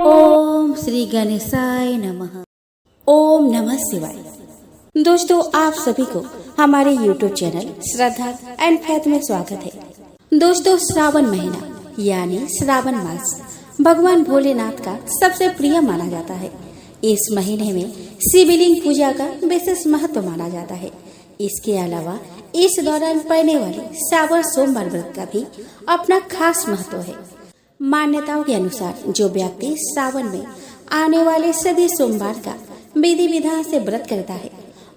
ओम श्री गणेशाय नमः। ओम नमः शिवाय। दोस्तों, आप सभी को हमारे YouTube channel Shraddha and faith में स्वागत है। दोस्तों, श्रावण महीना यानी श्रावण मास भगवान भोलेनाथ का सबसे प्रिय माना जाता है। इस महीने में शिवलिंग पूजा का विशेष महत्व माना जाता है। इसके अलावा इस दौरान पड़ने वाले श्रावण सोमवार व्रत का भी अपना खास महत्व है। मान्यताओं के अनुसार जो व्यक्ति श्रावण में आने वाले सभी सोमवार का विधि विधान से व्रत करता है,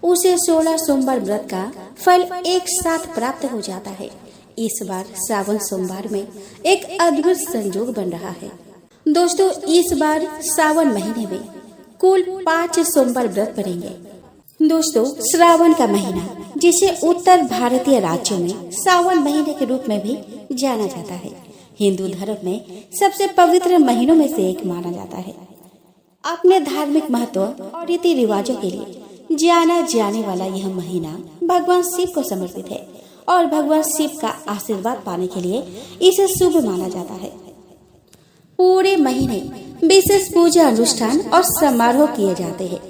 उसे 16 सोमवार व्रत का फल एक साथ प्राप्त हो जाता है। इस बार श्रावण सोमवार में एक अद्भुत संयोग बन रहा है। दोस्तों, इस बार श्रावण महीने में कुल 5 सोमवार व्रत पड़ेंगे। दोस्तों, श्रावण का महीना, जिसे उत्तर भारतीय राज्यों में श्रावण महीने के रूप में भी जाना जाता है, हिंदू धर्म में सबसे पवित्र महीनों में से एक माना जाता है। अपने धार्मिक महत्व और रीति रिवाजों के लिए जाना जाने वाला यह महीना भगवान शिव को समर्पित है और भगवान शिव का आशीर्वाद पाने के लिए इसे शुभ माना जाता है। पूरे महीने विशेष पूजा अनुष्ठान और समारोह किए जाते हैं।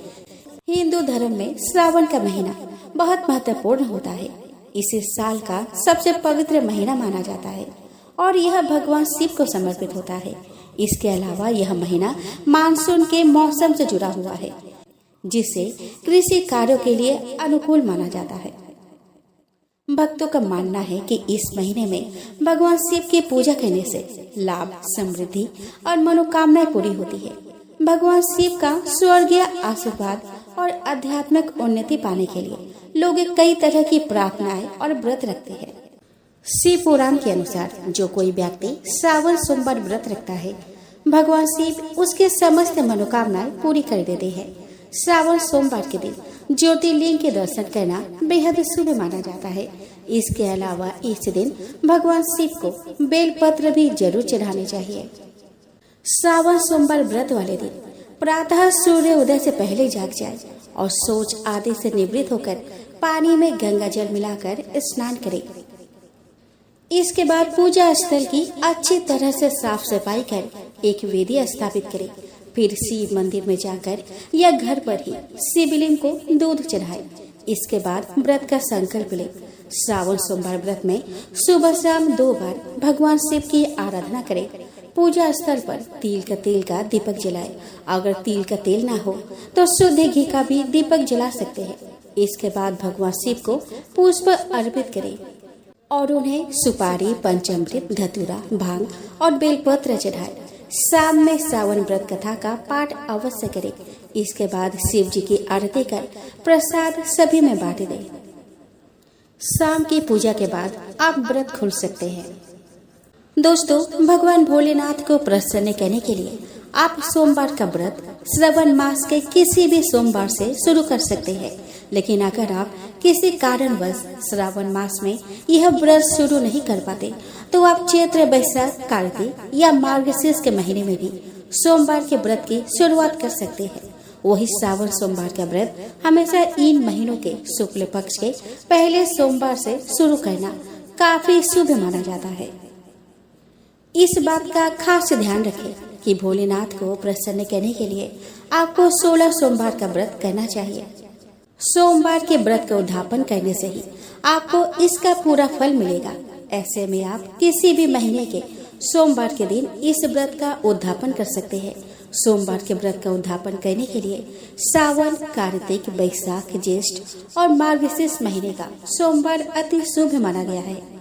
हिंदू धर्म में श्रावण का महीना बहुत महत्वपूर्ण होता है। इसे साल का सबसे पवित्र महीना माना जाता है और यह भगवान शिव को समर्पित होता है। इसके अलावा यह महीना मानसून के मौसम से जुड़ा हुआ है, जिसे कृषि कार्यों के लिए अनुकूल माना जाता है। भक्तों का मानना है कि इस महीने में भगवान शिव की पूजा करने से लाभ, समृद्धि और मनोकामनाएं पूरी होती है। भगवान शिव का स्वर्गीय आशीर्वाद और आध्यात्मिक उन्नति पाने के लिए लोग कई तरह की प्रार्थनाएं और व्रत रखते हैं। शिव पुराण के अनुसार जो कोई व्यक्ति श्रावण सोमवार व्रत रखता है, भगवान शिव उसके समस्त मनोकामनाएं पूरी कर देते हैं। श्रावण सोमवार के दिन ज्योतिर्लिंग के दर्शन करना बेहद शुभ माना जाता है। इसके अलावा इस दिन भगवान शिव को बेलपत्र भी जरूर चढ़ाने चाहिए। श्रावण सोमवार व्रत वाले दिन प्रातः सूर्य उदय से पहले जाग जाए और शौच आदि से निवृत्त होकर पानी में गंगा जल मिलाकर स्नान करें। इसके बाद पूजा स्थल की अच्छी तरह से साफ सफाई कर एक वेदी स्थापित करें। फिर शिव मंदिर में जाकर या घर पर ही शिवलिंग को दूध चढ़ाए। इसके बाद व्रत का संकल्प लें। श्रावण सोमवार व्रत में सुबह शाम 2 बार भगवान शिव की आराधना करें। पूजा स्थल पर तिल का दीपक जलाए। अगर तिल का तेल ना हो तो शुद्ध घी का भी दीपक जला सकते हैं। इसके बाद भगवान शिव को पुष्प अर्पित करें और उन्हें सुपारी, पंचामृत, धतूरा, भांग और बेलपत्र चढ़ाए। शाम में श्रावण व्रत कथा का पाठ अवश्य करें। इसके बाद शिव जी की आरती कर प्रसाद सभी में बांट दें। शाम की पूजा के बाद आप व्रत खोल सकते हैं। दोस्तों, भगवान भोलेनाथ को प्रसन्न करने के लिए आप सोमवार का व्रत श्रावण मास के किसी भी सोमवार से शुरू कर सकते हैं। लेकिन अगर आप किसी कारणवश श्रावण मास में यह व्रत शुरू नहीं कर पाते, तो आप चैत्र, वैशाख, कार्तिक या मार्गशीर्ष के महीने में भी सोमवार के व्रत की शुरुआत कर सकते हैं। वही श्रावण सोमवार का व्रत हमेशा इन महीनों के शुक्ल पक्ष के पहले सोमवार से शुरू करना काफी शुभ माना जाता है। इस बात का खास ध्यान रखें कि भोलेनाथ को प्रसन्न करने के लिए आपको 16 सोमवार का व्रत करना चाहिए। सोमवार के व्रत का उद्यापन करने से ही आपको इसका पूरा फल मिलेगा। ऐसे में आप किसी भी महीने के सोमवार के दिन इस व्रत का उद्यापन कर सकते हैं। सोमवार के व्रत का उद्यापन करने के लिए सावन, कार्तिक, वैशाख, ज्येष्ठ और मार्गशीर्ष महीने का सोमवार अति शुभ माना गया है।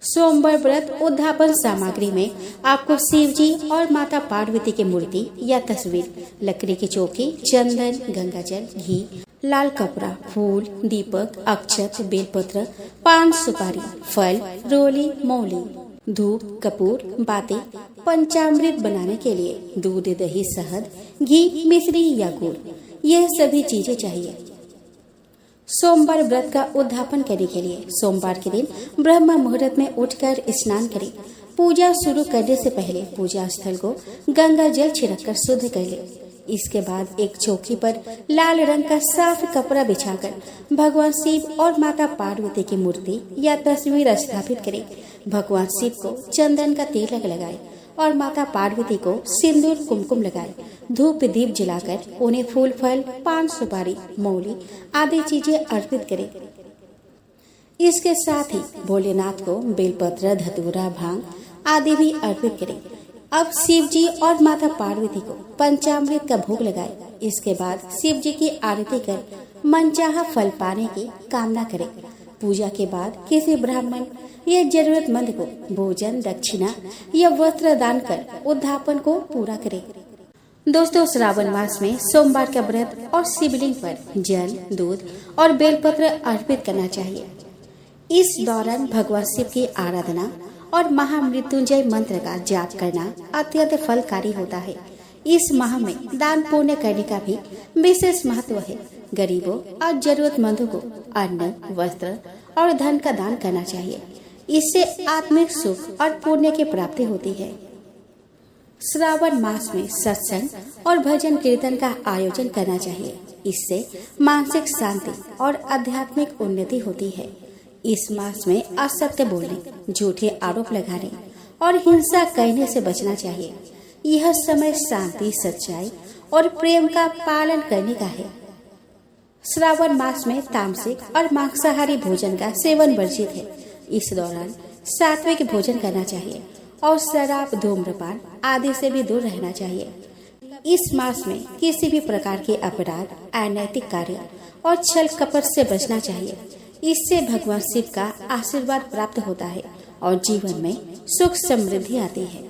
सोमवार व्रत उद्यापन सामग्री में आपको शिव जी और माता पार्वती की मूर्ति या तस्वीर, लकड़ी की चौकी, चंदन, गंगाजल, घी, लाल कपड़ा, फूल, दीपक, अक्षत, बेलपत्र, पान, सुपारी, फल, रोली, मौली, धूप, कपूर, बाती, पंचामृत बनाने के लिए दूध, दही, शहद, घी, मिश्री या गुड़, यह सभी चीजें चाहिए। सोमवार व्रत का उद्यापन करने के लिए सोमवार के दिन ब्रह्म मुहूर्त में उठकर स्नान करें। पूजा शुरू करने से पहले पूजा स्थल को गंगा जल छिड़ककर शुद्ध कर ले। इसके बाद एक चौकी पर लाल रंग का साफ कपड़ा बिछाकर भगवान शिव और माता पार्वती की मूर्ति या तस्वीर स्थापित करें। भगवान शिव को चंदन का तिलक लगाए और माता पार्वती को सिंदूर कुमकुम लगाए, धूप दीप जलाकर उन्हें फूल फल, पान सुपारी, मौली आदि चीजें अर्पित करें। इसके साथ ही भोलेनाथ को बेलपत्र, धतूरा, भांग आदि भी अर्पित करें। अब शिव जी और माता पार्वती को पंचामृत का भोग लगाए। इसके बाद शिव जी की आरती कर मनचाहा फल पाने की कामना करें। पूजा के बाद किसी ब्राह्मण या जरूरतमंद को भोजन, दक्षिणा या वस्त्र दान कर उद्यापन को पूरा करें। दोस्तों, श्रावण मास में सोमवार का व्रत और शिवलिंग पर जल, दूध और बेलपत्र अर्पित करना चाहिए। इस दौरान भगवान शिव की आराधना और महामृत्युंजय मंत्र का जाप करना अत्यंत फलकारी होता है। इस माह में दान पुण्य करने का भी विशेष महत्व है। गरीबों और जरूरतमंदों को अन्न, वस्त्र और धन का दान करना चाहिए। इससे आत्मिक सुख और पुण्य की प्राप्ति होती है। श्रावण मास में सत्संग और भजन कीर्तन का आयोजन करना चाहिए। इससे मानसिक शांति और आध्यात्मिक उन्नति होती है। इस मास में असत्य बोलने, झूठे आरोप लगाने और हिंसा करने से बचना चाहिए। यह समय शांति, सच्चाई और प्रेम का पालन करने का है। श्रावण मास में तामसिक और मांसाहारी भोजन का सेवन वर्जित है। इस दौरान सात्विक भोजन करना चाहिए और शराब, धूम्रपान आदि से भी दूर रहना चाहिए। इस मास में किसी भी प्रकार के अपराध, अनैतिक कार्य और छल कपट से बचना चाहिए। इससे भगवान शिव का आशीर्वाद प्राप्त होता है और जीवन में सुख समृद्धि आती है।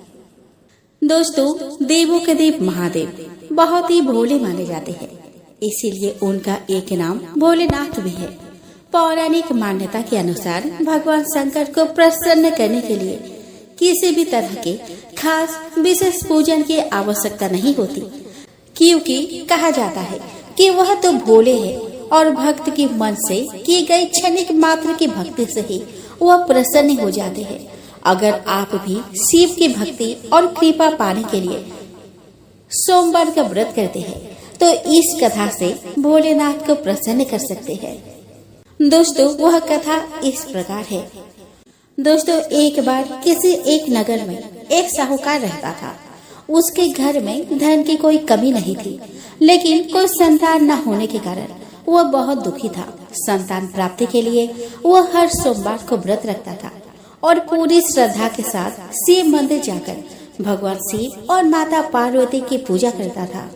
दोस्तों, देवों के देव महादेव बहुत ही भोले माने जाते हैं, इसीलिए उनका एक नाम भोलेनाथ भी है। पौराणिक मान्यता के अनुसार भगवान शंकर को प्रसन्न करने के लिए किसी भी तरह के खास विशेष पूजन की आवश्यकता नहीं होती, क्योंकि कहा जाता है कि वह तो भोले है और भक्त की मन से की गई क्षणिक मात्र की भक्ति से ही वह प्रसन्न हो जाते हैं। अगर आप भी शिव की भक्ति और कृपा पाने के लिए सोमवार का व्रत करते हैं तो इस कथा से भोलेनाथ को प्रसन्न कर सकते हैं। दोस्तों, वह कथा इस प्रकार है। दोस्तों, एक बार किसी एक नगर में एक साहूकार रहता था। उसके घर में धन की कोई कमी नहीं थी, लेकिन कोई संतान न होने के कारण वह बहुत दुखी था। संतान प्राप्ति के लिए वह हर सोमवार को व्रत रखता था और पूरी श्रद्धा के साथ शिव मंदिर जाकर भगवान शिव और माता पार्वती की पूजा करता था।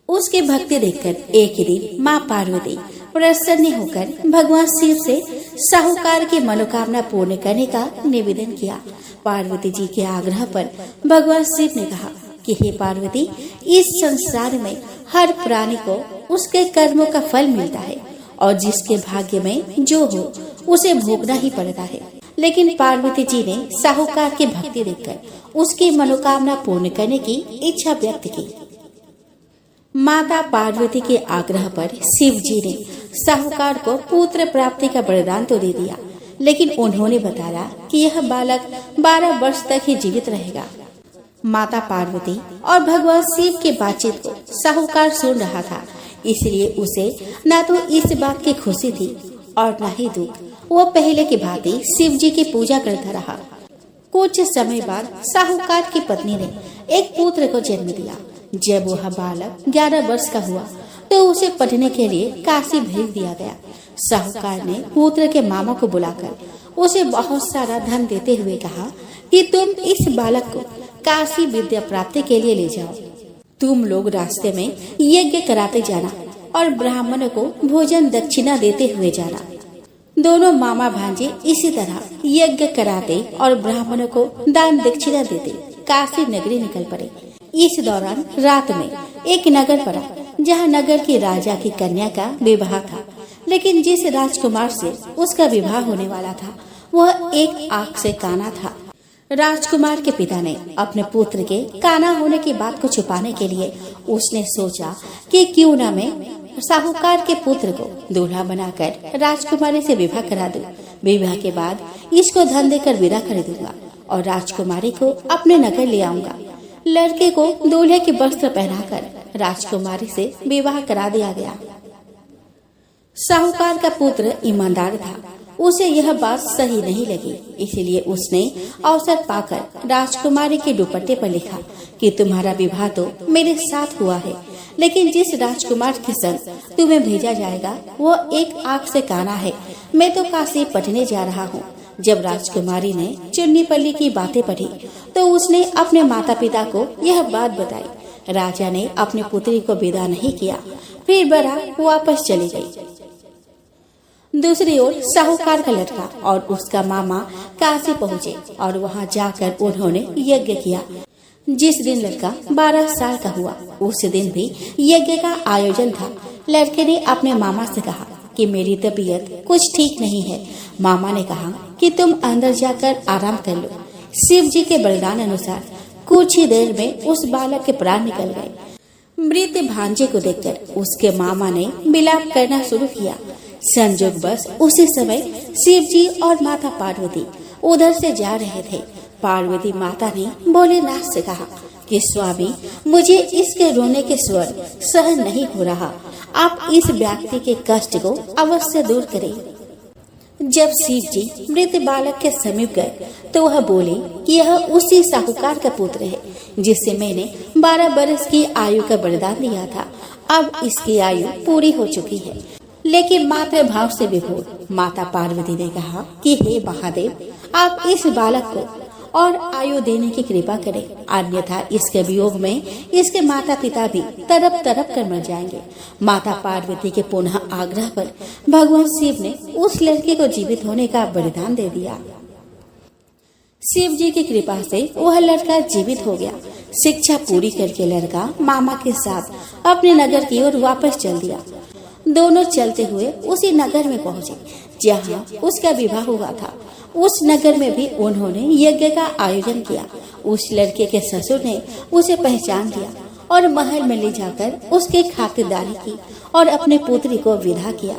उसकी भक्ति देखकर एक दिन माँ पार्वती प्रसन्न होकर भगवान शिव से साहूकार की मनोकामना पूर्ण करने का निवेदन किया। पार्वती जी के आग्रह पर भगवान शिव ने कहा कि हे पार्वती, इस संसार में हर प्राणी को उसके कर्मों का फल मिलता है और जिसके भाग्य में जो हो उसे भोगना ही पड़ता है। लेकिन पार्वती जी ने साहूकार की भक्ति देखकर उसकी मनोकामना पूर्ण करने की इच्छा व्यक्त की। माता पार्वती के आग्रह पर शिव जी ने साहूकार को पुत्र प्राप्ति का वरदान तो दे दिया, लेकिन उन्होंने बताया कि यह बालक 12 वर्ष तक ही जीवित रहेगा। माता पार्वती और भगवान शिव की बातचीत को साहूकार सुन रहा था, इसलिए उसे न तो इस बात की खुशी थी और न ही दुख। वह पहले की भांति शिव जी की पूजा करता रहा। कुछ समय बाद साहूकार की पत्नी ने एक पुत्र को जन्म दिया। जब वह बालक 11 वर्ष का हुआ तो उसे पढ़ने के लिए काशी भेज दिया गया। साहूकार ने पुत्र के मामा को बुलाकर उसे बहुत सारा धन देते हुए कहा कि तुम इस बालक को काशी विद्या प्राप्ति के लिए ले जाओ। तुम लोग रास्ते में यज्ञ कराते जाना और ब्राह्मणों को भोजन दक्षिणा देते हुए जाना। दोनों मामा भांजे इसी तरह यज्ञ कराते और ब्राह्मणों को दान दक्षिणा देते काशी नगरी निकल पड़े। इस दौरान रात में एक नगर पड़ा जहाँ नगर के राजा की कन्या का विवाह था, लेकिन जिस राजकुमार से उसका विवाह होने वाला था वह एक आंख से काना था। राजकुमार के पिता ने अपने पुत्र के काना होने की बात को छुपाने के लिए उसने सोचा कि क्यों न मैं साहूकार के पुत्र को दूल्हा बनाकर राजकुमारी से विवाह करा दूं। विवाह के बाद इसको धन देकर विदा कर दूंगा और राजकुमारी को अपने नगर ले आऊंगा। लड़के को दूल्हे के वस्त्र पहनाकर राजकुमारी से विवाह करा दिया गया। साहूकार का पुत्र ईमानदार था उसे यह बात सही नहीं लगी, इसलिए उसने अवसर पाकर राजकुमारी के दुपट्टे पर लिखा कि तुम्हारा विवाह तो मेरे साथ हुआ है, लेकिन जिस राजकुमार के संग तुम्हें भेजा जाएगा वो एक आंख से काना है। मैं तो काशी पढ़ने जा रहा हूँ। जब राजकुमारी ने चुन्नी पल्ली की बातें पढ़ी तो उसने अपने माता पिता को यह बात बताई। राजा ने अपनी पुत्री को विदा नहीं किया, फिर बारात वापस चली गई। दूसरी ओर साहूकार का लड़का और उसका मामा काशी पहुँचे और वहाँ जाकर उन्होंने यज्ञ किया। जिस दिन लड़का 12 साल का हुआ उस दिन भी यज्ञ का आयोजन था। लड़के ने अपने मामा से कहा कि मेरी तबीयत कुछ ठीक नहीं है। मामा ने कहा कि तुम अंदर जाकर आराम कर लो। शिव जी के वरदान अनुसार कुछ ही देर में उस बालक के प्राण निकल गए। मृत भांजे को देखकर उसके मामा ने विलाप करना शुरू किया। संजोग बस उसी समय शिव जी और माता पार्वती उधर से जा रहे थे। पार्वती माता ने भोलेनाथ से कहा कि स्वामी, मुझे इसके रोने के स्वर सहन नहीं हो रहा। आप इस व्यक्ति के कष्ट को अवश्य दूर करें। जब शिव जी मृत बालक के समीप गए तो वह बोले कि यह उसी साहूकार का पुत्र है जिससे मैंने 12 बरस की आयु का वरदान दिया था। अब इसकी आयु पूरी हो चुकी है। लेकिन मातृ भाव से विभोर माता पार्वती ने कहा कि हे महादेव, आप इस बालक को और आयु देने की कृपा करें, अन्यथा इसके वियोग में इसके माता पिता भी तड़प तड़प कर मर जाएंगे। माता पार्वती के पुनः आग्रह पर भगवान शिव ने उस लड़के को जीवित होने का वरदान दे दिया। शिव जी की कृपा से वह लड़का जीवित हो गया। शिक्षा पूरी करके लड़का मामा के साथ अपने नगर की ओर वापस चल दिया। दोनों चलते हुए उसी नगर में पहुँचे जहाँ उसका विवाह हुआ था। उस नगर में भी उन्होंने यज्ञ का आयोजन किया। उस लड़के के ससुर ने उसे पहचान लिया और महल में ले जाकर उसकी खातिरदारी की और अपने पुत्री को विदा किया।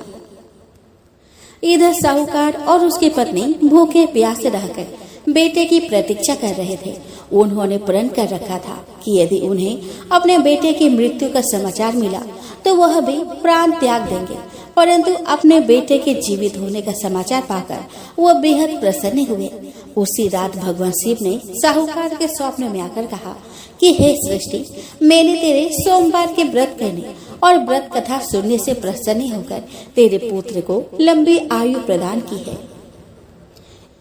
इधर साहूकार और उसकी पत्नी भूखे प्यासे रहकर बेटे की प्रतीक्षा कर रहे थे। उन्होंने प्रण कर रखा था कि यदि उन्हें अपने बेटे की मृत्यु का समाचार मिला तो वह भी प्राण त्याग देंगे, परंतु अपने बेटे के जीवित होने का समाचार पाकर वह बेहद प्रसन्न हुए। उसी रात भगवान शिव ने साहूकार के स्वप्न में आकर कहा कि हे सृष्टि, मैंने तेरे सोमवार के व्रत करने और व्रत कथा सुनने से प्रसन्न होकर तेरे पुत्र को लंबी आयु प्रदान की है।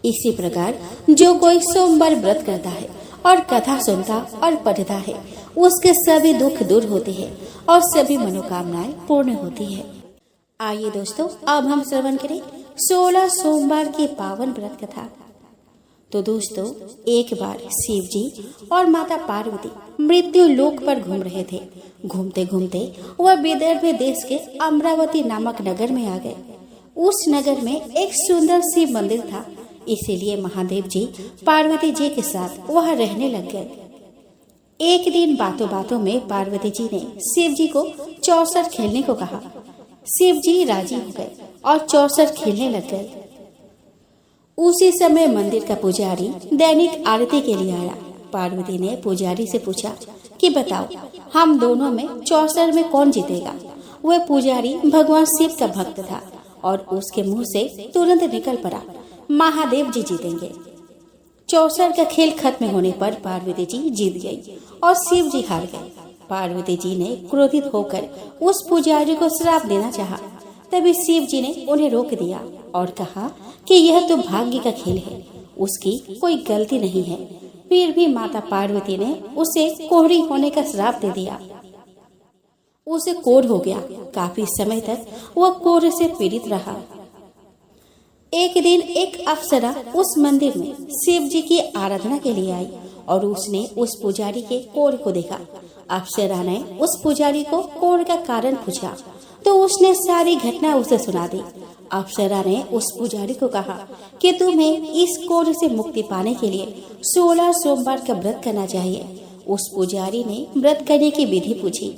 इसी प्रकार जो कोई सोमवार व्रत करता है और कथा सुनता और पढ़ता है उसके सभी दुख दूर होते हैं और सभी मनोकामनाएं पूर्ण होती है। आइए दोस्तों, अब हम श्रवण करें 16 सोमवार की पावन व्रत कथा। तो दोस्तों, एक बार शिव जी और माता पार्वती मृत्यु लोक पर घूम रहे थे। घूमते घूमते वह विदर्भ देश के अमरावती नामक नगर में आ गए। उस नगर में एक सुंदर शिव मंदिर था, इसीलिए महादेव जी पार्वती जी के साथ वह रहने लग गए। एक दिन बातों बातों में पार्वती जी ने शिव जी को चौसर खेलने को कहा। शिव जी राजी हो गए और चौसर खेलने लग गए। उसी समय मंदिर का पुजारी दैनिक आरती के लिए आया। पार्वती ने पुजारी से पूछा कि बताओ, हम दोनों में चौसर में कौन जीतेगा। वह पुजारी भगवान शिव का भक्त था और उसके मुंह से तुरंत निकल पड़ा, महादेव जी जीतेंगे। चौसर का खेल खत्म होने पर पार्वती जी जीत गई और शिव जी हार गए। पार्वती जी ने क्रोधित होकर उस पुजारी को श्राप देना चाहा। तभी शिव जी ने उन्हें रोक दिया और कहा कि यह तो भाग्य का खेल है, उसकी कोई गलती नहीं है। फिर भी माता पार्वती ने उसे कोढ़ी होने का श्राप दे दिया। उसे कोढ़ हो गया। काफी समय तक वह कोढ़ से पीड़ित रहा। एक दिन एक अप्सरा उस मंदिर में शिव जी की आराधना के लिए आई और उसने उस पुजारी के कोढ़ को देखा। अप्सरा ने उस पुजारी को कोढ़ का कारण पूछा तो उसने सारी घटना उसे सुना दी। अप्सरा ने उस पुजारी को कहा कि तुम्हें इस कोढ़ से मुक्ति पाने के लिए 16 सोमवार का व्रत करना चाहिए। उस पुजारी ने व्रत करने की विधि पूछी।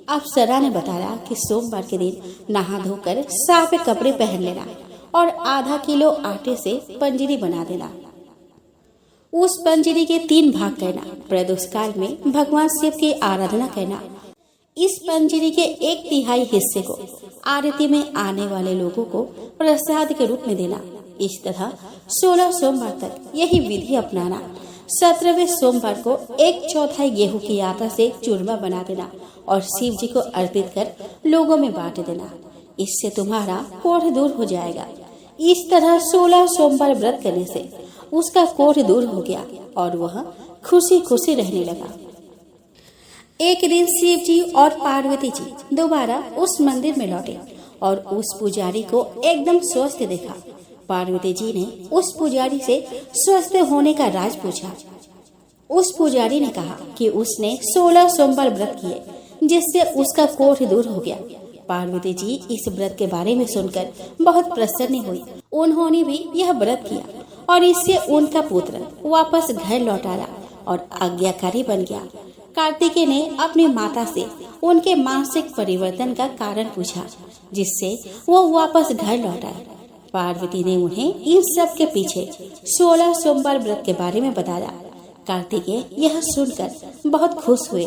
अप्सरा ने बताया कि सोमवार के दिन नहा धोकर साफ कपड़े पहन लेना और आधा किलो आटे से पंजरी बना देना। उस पंजरी के 3 भाग करना। प्रदोष काल में भगवान शिव की आराधना करना। इस पंजरी के 1/3 हिस्से को आरती में आने वाले लोगों को प्रसाद के रूप में देना। इस तरह 16 सोमवार तक यही विधि अपनाना। 17वें सोमवार को 1/4 गेहूं की आटा से चूरमा बना देना और शिव जी को अर्पित कर लोगों में बांट देना। इससे तुम्हारा कोढ़ दूर हो जाएगा। इस तरह 16 सोमवार व्रत करने से उसका कोढ़ दूर हो गया और वह खुशी खुशी रहने लगा। एक दिन शिव जी और पार्वती जी दोबारा उस मंदिर में लौटे और उस पुजारी को एकदम स्वस्थ देखा। पार्वती जी ने उस पुजारी से स्वस्थ होने का राज पूछा। उस पुजारी ने कहा कि उसने 16 सोमवार व्रत किए जिससे उसका कोढ़ दूर हो गया। पार्वती जी इस व्रत के बारे में सुनकर बहुत प्रसन्न हुई। उन्होंने भी यह व्रत किया और इससे उनका पुत्र वापस घर लौट आया और आज्ञाकारी बन गया। कार्तिकेय ने अपनी माता से उनके मानसिक परिवर्तन का कारण पूछा जिससे वो वापस घर लौट आए। पार्वती ने उन्हें इन सब के पीछे 16 सोमवार व्रत के बारे में बताया। कार्तिकेय यह सुनकर बहुत खुश हुए।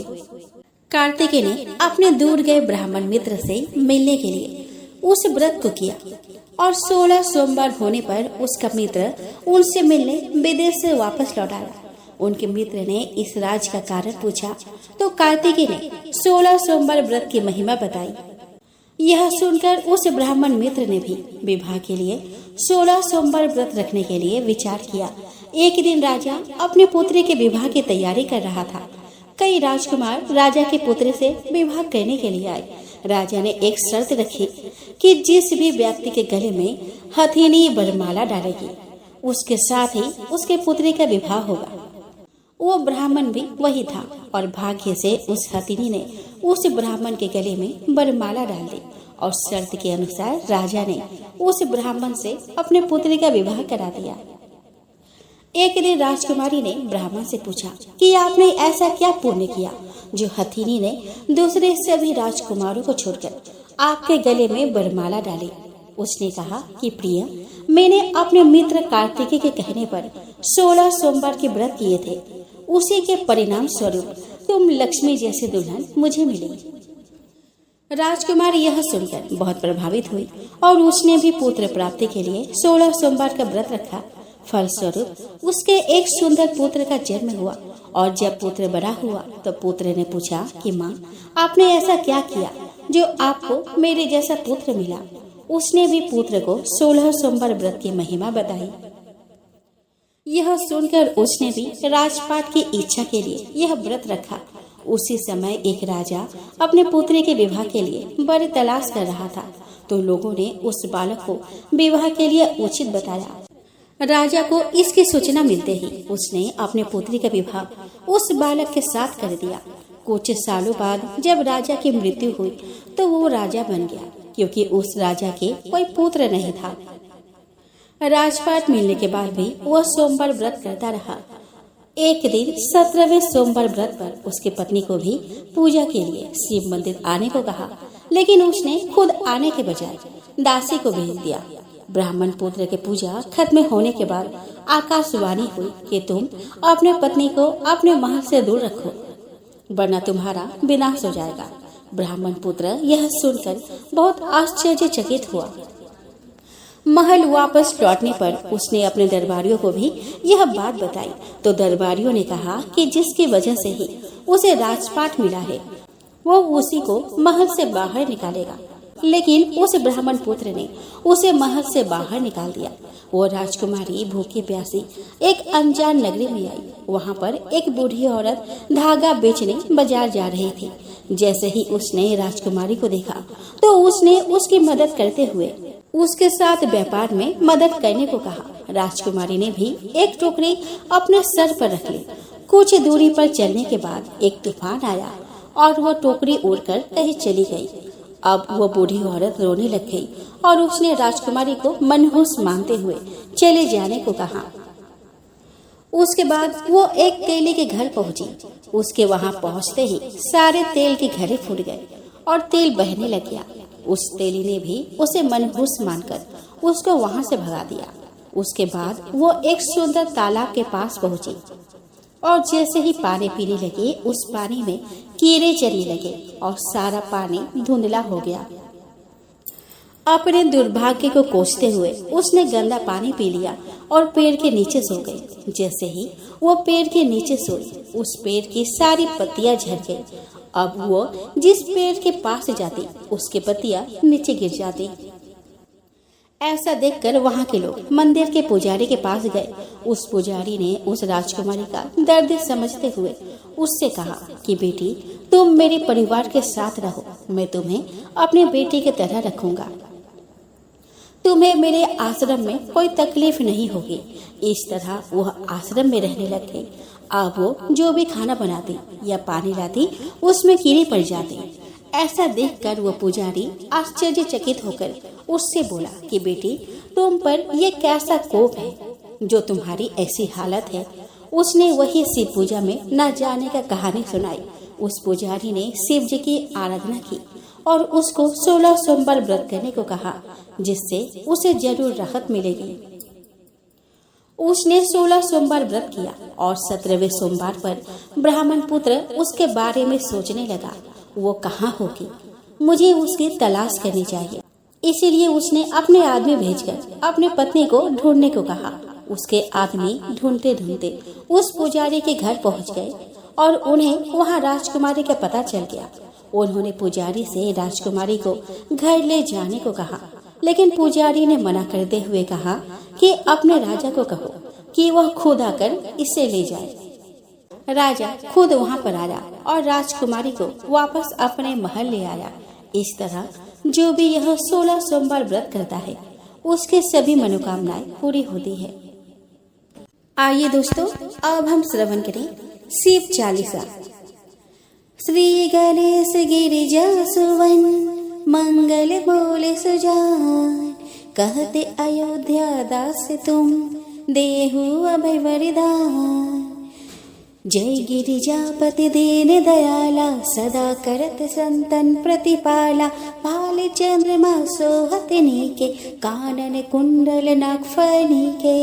कार्तिकेय ने अपने दूर गए ब्राह्मण मित्र से मिलने के लिए उस व्रत को किया और 16 सोमवार होने पर उसका मित्र उनसे मिलने विदेश से वापस लौट आया। उनके मित्र ने इस राज का कारण पूछा तो कार्तिकेय ने 16 सोमवार व्रत की महिमा बताई। यह सुनकर उस ब्राह्मण मित्र ने भी विवाह के लिए 16 सोमवार व्रत रखने के लिए विचार किया। एक दिन राजा अपने पुत्री के विवाह की तैयारी कर रहा था। कई राजकुमार राजा के पुत्र से विवाह करने के लिए आए। राजा ने एक शर्त रखी कि जिस भी व्यक्ति के गले में हथिनी वरमाला डालेगी उसके साथ ही उसके पुत्री का विवाह होगा। वो ब्राह्मण भी वही था और भाग्य से उस हथिनी ने उस ब्राह्मण के गले में वरमाला डाल दी और शर्त के अनुसार राजा ने उस ब्राह्मण से अपने पुत्री का विवाह करा दिया। एक दिन राजकुमारी ने ब्राह्मण से पूछा कि आपने ऐसा क्या पुण्य किया जो हथिनी ने दूसरे सभी राजकुमारों को छोड़कर आपके गले में वरमाला डाली। उसने कहा कि प्रिय, मैंने अपने मित्र कार्तिकेय के कहने पर 16 सोमवार के व्रत किए थे। उसी के परिणाम स्वरूप तुम लक्ष्मी जैसी दुल्हन मुझे मिली। राजकुमारी यह सुनकर बहुत प्रभावित हुई और उसने भी पुत्र प्राप्ति के लिए 16 सोमवार का व्रत रखा। फलस्वरूप उसके एक सुंदर पुत्र का जन्म हुआ और जब पुत्र बड़ा हुआ तो पुत्र ने पूछा कि माँ, आपने ऐसा क्या किया जो आपको मेरे जैसा पुत्र मिला। उसने भी पुत्र को 16 सोमवार व्रत की महिमा बताई। यह सुनकर उसने भी राजपाट की इच्छा के लिए यह व्रत रखा। उसी समय एक राजा अपने पुत्री के विवाह के लिए वर तलाश कर रहा था तो लोगों ने उस बालक को विवाह के लिए उचित बताया। राजा को इसकी सूचना मिलते ही उसने अपने पुत्री का विवाह उस बालक के साथ कर दिया। कुछ सालों बाद जब राजा की मृत्यु हुई तो वो राजा बन गया क्योंकि उस राजा के कोई पुत्र नहीं था। राजपाट मिलने के बाद भी वह सोमवार व्रत करता रहा। एक दिन 17वें सोमवार व्रत पर उसकी पत्नी को भी पूजा के लिए शिव मंदिर आने को कहा, लेकिन उसने खुद आने के बजाय दासी को भेज दिया। ब्राह्मण पुत्र के पूजा खत्म होने के बाद आकाशवाणी हुई कि तुम अपने पत्नी को अपने महल से दूर रखो वरना तुम्हारा विनाश हो जाएगा। ब्राह्मण पुत्र यह सुनकर बहुत आश्चर्यचकित हुआ। महल वापस लौटने पर उसने अपने दरबारियों को भी यह बात बताई तो दरबारियों ने कहा कि जिसकी वजह से ही उसे राजपाट मिला है वो उसी को महल से बाहर निकालेगा। लेकिन उस ब्राह्मण पुत्र ने उसे महल से बाहर निकाल दिया। वो राजकुमारी भूखी प्यासी एक अनजान नगरी में आई। वहाँ पर एक बूढ़ी औरत धागा बेचने बाजार जा रही थी। जैसे ही उसने राजकुमारी को देखा तो उसने उसकी मदद करते हुए उसके साथ व्यापार में मदद करने को कहा। राजकुमारी ने भी एक टोकरी अपने सर पर रख ली। कुछ दूरी पर चलने के बाद एक तूफान आया और वह टोकरी उड़कर कहीं चली गई। अब वो बूढ़ी औरत रोने लग गई और उसने राजकुमारी को मनहूस मानते हुए चले जाने को कहा। उसके बाद वो एक तेली के घर पहुंची। उसके वहां पहुंचते ही सारे तेल के घड़े फूट गए और तेल बहने लग गया। उस तेली ने भी उसे मनहूस मानकर उसको वहां से भगा दिया। उसके बाद वो एक सुंदर तालाब के पास पहुंची और जैसे ही पानी पीने लगे उस पानी में कीड़े चलने लगे और सारा पानी धुंधला हो गया। अपने दुर्भाग्य को कोसते हुए उसने गंदा पानी पी लिया और पेड़ के नीचे सो गई। जैसे ही वो पेड़ के नीचे सोई, उस पेड़ की सारी पत्तियां झड़ गई। अब वो जिस पेड़ के पास जाती, उसकी पत्तियां नीचे गिर जाती। ऐसा देखकर वहाँ के लोग मंदिर के पुजारी के पास गए। उस पुजारी ने उस राजकुमारी का दर्द समझते हुए उससे कहा कि बेटी, तुम मेरे परिवार के साथ रहो, मैं तुम्हें अपने बेटे की तरह रखूंगा। तुम्हें मेरे आश्रम में कोई तकलीफ नहीं होगी। इस तरह वह आश्रम में रहने लग गई। अब वो जो भी खाना बनाती या पानी लाती, उसमें कीड़े पड़ जाते। ऐसा देखकर वो पुजारी आश्चर्यचकित होकर उससे बोला कि बेटी, तुम पर यह कैसा कोप है जो तुम्हारी ऐसी हालत है। उसने वही शिव पूजा में न जाने का कहानी सुनाई। उस पुजारी ने शिव जी की आराधना की और उसको 16 सोमवार व्रत करने को कहा, जिससे उसे जरूर राहत मिलेगी। उसने 16 सोमवार व्रत किया और 17वें सोमवार पर ब्राह्मण पुत्र उसके बारे में सोचने लगा, वो कहाँ होगी, मुझे उसकी तलाश करनी चाहिए। इसीलिए उसने अपने आदमी भेजकर अपने पत्नी को ढूंढने को कहा। उसके आदमी ढूंढते ढूंढते उस पुजारी के घर पहुंच गए और उन्हें वहां राजकुमारी का पता चल गया। उन्होंने पुजारी से राजकुमारी को घर ले जाने को कहा, लेकिन पुजारी ने मना करते हुए कहा कि अपने राजा को कहो कि वह खुद आकर इसे ले जाए। राजा खुद वहां पर आया और राजकुमारी को वापस अपने महल ले आया। इस तरह जो भी यह 16 सोमवार व्रत करता है, उसके सभी मनोकामनाएं पूरी होती है। आइए दोस्तों, अब हम श्रवण करें शिव चालीसा। श्री गणेश गिरिजा सुवन, मंगल बोले सुजान, कहते अयोध्या दास तुम, देहु अभय वरदान। जय गिरिजापति दीन दयाला, सदा करत संतन प्रतिपाला। भाल चंद्रमा सोहत नीके, कानन कुंडल नागफनी के।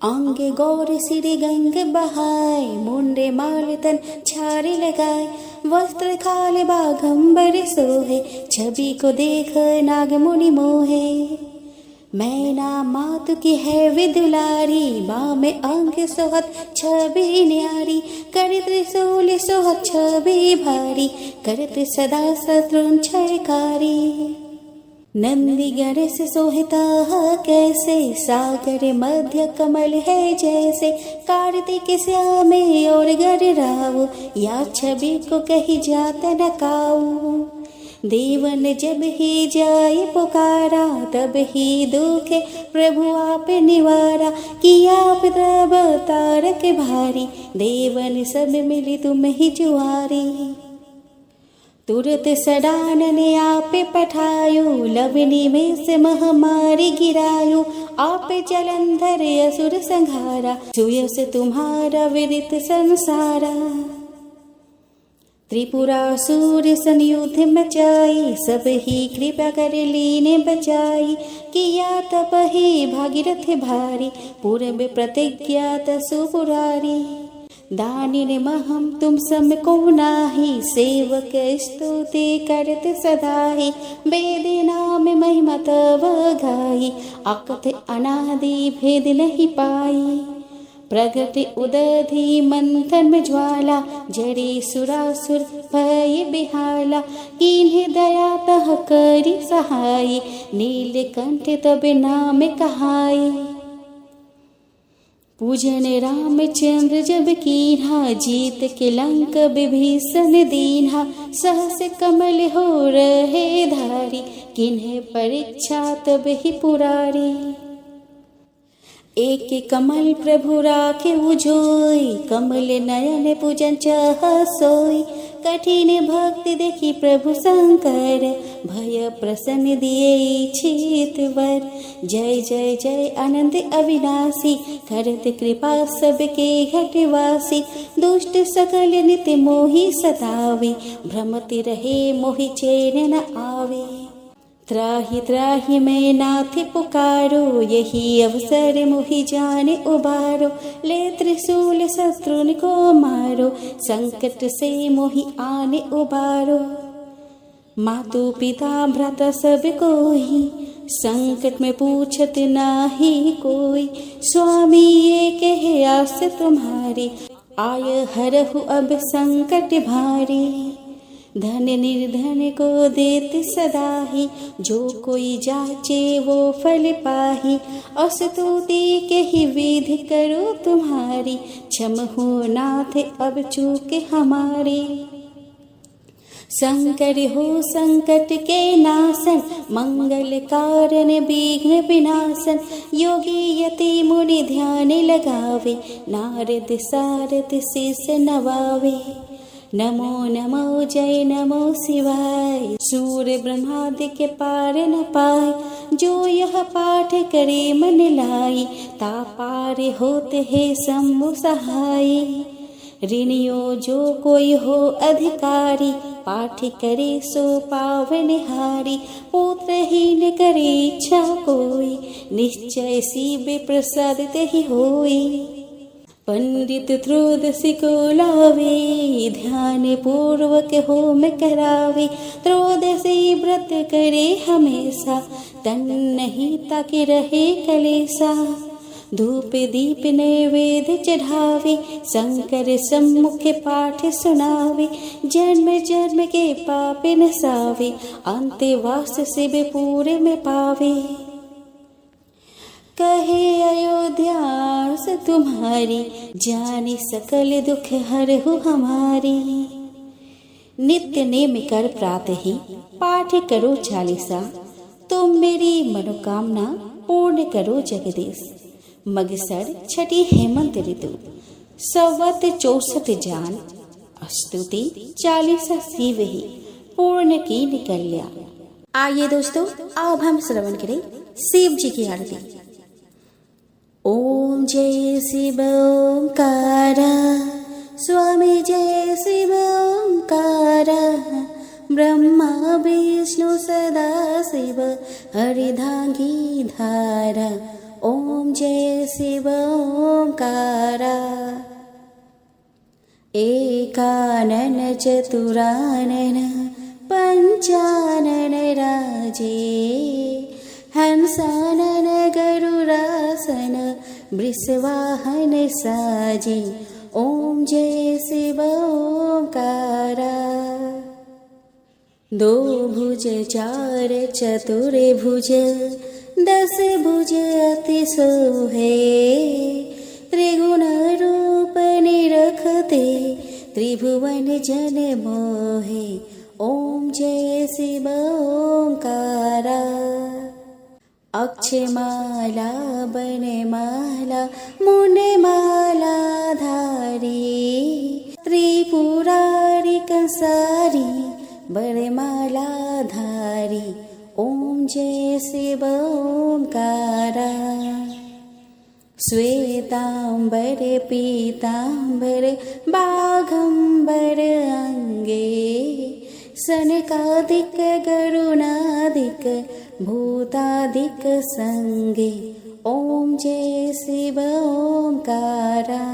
अंगे गौर सिर गंग बहाय, मुंडे माल तन छारे लगाए। वस्त्र खाल बाघंबर सोहे, छवि को देख नाग मुनि मोहे। मैना मातु की है विदुलारी, माँ में अंग सोहत छवि न्यारी। कर त्रिशूल सोहत छवि भारी, करत सदा शत्रुन छयकारी। नंदी गणेश सोहता कैसे, सागर मध्य कमल है जैसे। कार्तिक श्यामे और गर राव, या छवि को कही जात न काऊ। देवन जब ही जाए पुकारा, तब ही दुखे प्रभु आप निवारा। किया आप तब तारक भारी, देवन सब मिली तुम ही जुआरी। तुरत सडान ने आप पठायो, लवनी में से महामारी गिरायो। आप जलंधर असुर संहारा, सुयस तुम्हारा विदित संसारा। त्रिपुरासुर संयुद्ध मचाई, सब ही कृपा कर लीने बचाई। किया तप ही भागीरथ भारी, पूर्व प्रतिज्ञात सुपुरारी। दानिन महम तुम सम को नाही, सेवक स्तुति करत सदाहि। वेद नाम महिमा तव गाई, अकथ अनादि भेद नहीं पाई। प्रगट उदधि मंथन में ज्वाला, जड़े सुरासुर भय बिहाला। किन्हें दया तह करी सहाय, नीलकंठ तब नाम कहाई। पूजन रामचंद्र जब कीन्हा, जीत के लंक विभीषण दीन्हा। सहस कमल हो रहे धारी, किन्हें परीक्षा तब ही पुरारी। एक कमल प्रभु राखे उजोई, कमल नयन पूजन चाह सोई। कठिन भक्ति देखी प्रभु शंकर, भय प्रसन्न दिए इच्छित वर। जय जय जय अनंत अविनाशी, करत कृपा सबके घटवासी। दुष्ट सकल नित मोहि सतावे, भ्रमति रहे मोहि चैन न आवे। त्राहि त्राहि मैं नाथ पुकारो, यही अवसर मोहि जाने उबारो। ले त्रिशूल शत्रुन को मारो, संकट से मोहि आने उबारो। मातु पिता भ्राता सब कोई, संकट में पूछत नाही कोई। स्वामी ये कहे आस तुम्हारी, आय हरहु अब संकट भारी। धन निर्धन को देत सदाही, जो कोई जाचे वो फल पाही। अस्तुति के ही विधि करो तुम्हारी, क्षम हो नाथ अब चूक हमारी। शंकर हो संकट के नाशन, मंगल कारण विघ्न विनाशन। योगी यति मुनि ध्यान लगावे, नारद सारद शीस नवावे। नमो नमो जय नमो शिवाय, सूर्य ब्रह्मादि के पार न पाए। जो यह पाठ करे मन लाई, ता पार होते है शंभु सहाय। ऋणियो जो कोई हो अधिकारी, पाठ करे सो पावन हारी। पुत्रहीन करे इच्छा कोई, निश्चय शिव प्रसादित ही होई। पंडित त्रयोदशी को लावे, ध्यान पूर्वक होम करावे। त्रयोदशी व्रत करे हमेशा, तन नहीं ताकि रहे कलेसा। धूप दीप नैवेद्य चढ़ावे, शंकर सम्मुख पाठ सुनावे। जन्म जन्म के पाप नसावे, अंत्यवास शिव पूरे में पावे। कहे अयोध्यास तुम्हारी, जानी सकल दुख हरहु हमारी। नित्य नेम कर प्रातः ही, पाठ करो चालीसा। तुम मेरी मनोकामना पूर्ण करो जगदीश। मगसर छठी हेमंत ऋतु, संवत 64 जान। स्तुति 40 शिव ही, पूर्ण की निकल्या। आइए दोस्तों, अब हम श्रवण करें शिव जी की आरती। ओम जय शिव ओंकारा, स्वामी जय शिव ओंकारा। ब्रह्मा विष्णु सदा शिव, हरिधांगी धारा। ओम जय शिव ओंकारा। एकानन चतुरानन पंचानन राजे। हंसानन गरुरासन, वृषवाहन साजे। ओम जय शिव ओंकारा। दो भुज चार चतुर भुज, 10 भुज अति सोहे। त्रिगुण रूप निरखते, त्रिभुवन जन मोहे। ओम जय शिव ओंकारा। अक्षमाला बनमाला, मुंडमाला धारी। त्रिपुरारी कंसारी, बरमाला धारी। ओम जय शिव ओंकारा। श्वेतांबर पीतांबर, बाघंबर अंगे। सनकादिक गरुणादिक, भूतादिक संगे। ओम जय शिव ओंकारा।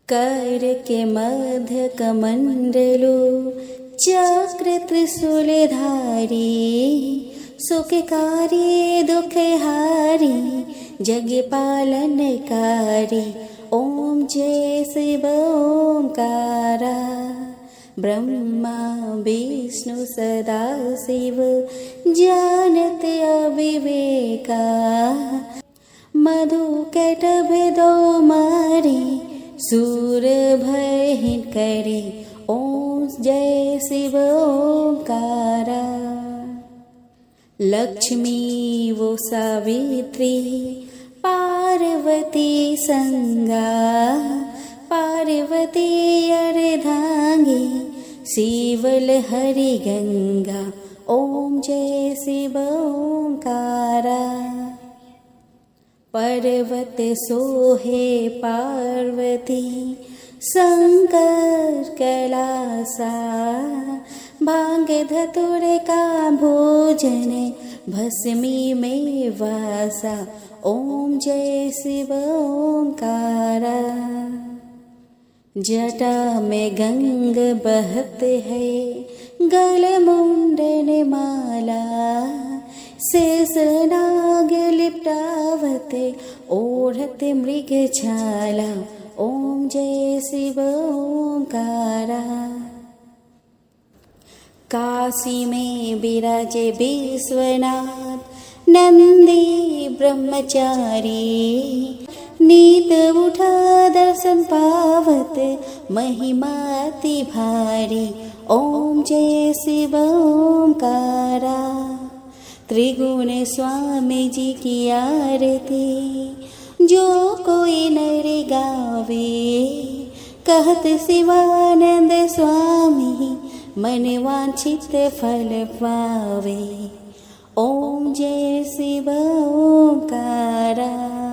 कर के मध्य कमंडलो, चक्र त्रिशूलधारी। सुखकारी दुखहारी, जग पालनकारी। ओम जय शिव ओंकारा। ब्रह्मा विष्णु सदा शिव, जानत अविवेका। मधु कटभ दो मारी, सूर भय करे। ओम जय शिव ओंकारा। लक्ष्मी वो सावित्री, पार्वती संगा। पार्वती अर्धांगी, शिवल हरि गंगा। ओम जय शिव ओंकारा। पर्वत सोहे पार्वती, शंकर कैलासा। भांग धतुर का भोजन, भस्मी में वासा। ओम जय शिव ओंकारा। जटा में गंग बहत है, गलमुण्डन माला शेषनाग लिप्टावते ओढ़ते मृगछाला। ओम जय शिव ओंकारा। काशी में विराजे विश्वनाथ नंदी ब्रह्मचारी। नीत उठा दर्शन पावत महिमाति भारी। ओम जय शिव ओंकारा। त्रिगुण स्वामी जी की आरती जो कोई नर गावे। कहत शिवानंद स्वामी मन वांछित फल पावे। ओम जय शिव ओंकारा।